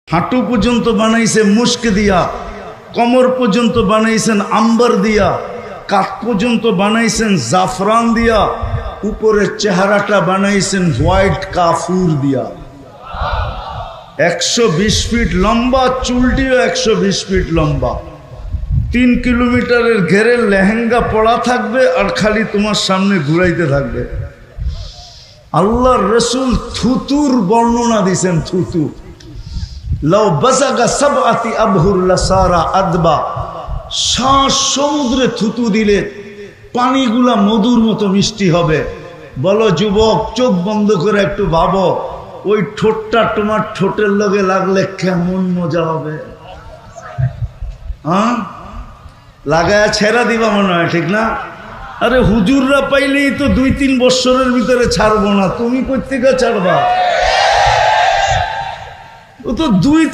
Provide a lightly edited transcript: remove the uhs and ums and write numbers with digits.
হাঁটু পর্যন্ত বানাইছে মুস্ক দিয়া, কমর পর্যন্ত বানাইছেন আম্বার দিয়া, কাঠ পর্যন্ত বানাইছেন জাফরান দিয়া, উপরের চেহারাটা বানাইছেন হোয়াইট কাফুর দিয়া। 120 ফিট লম্বা, চুলটিও 120 ফিট লম্বা। 3 কিলোমিটারের ঘেরের লেহেঙ্গা পড়া থাকবে আর খালি তোমার সামনে ঘুরাইতে থাকবে। আল্লাহর রসুল থুতুর বর্ণনা দিছেন। থুতু লাউ বাসাগা সাবআতি আবহুর লাসারা আদবা, শ্বাস সমুদ্রে থুতু দিলে পানিগুলা মধুর মতো মিষ্টি হবে। বলো যুবক, চোখ বন্ধ করে একটু ভাবো, ওই ঠোঁটটা তোমার ঠোঁটের লগে লাগলে কেমন মজা হবে। হ্যাঁ, লাগায় ছেড়া দিবা মনে হয়, ঠিক না? আরে হুজুররা পাইলেই তো 2-3 বছরের ভিতরে ছাড়বো না, তুমি কোথেকে ছাড়বা? ও তো 2-3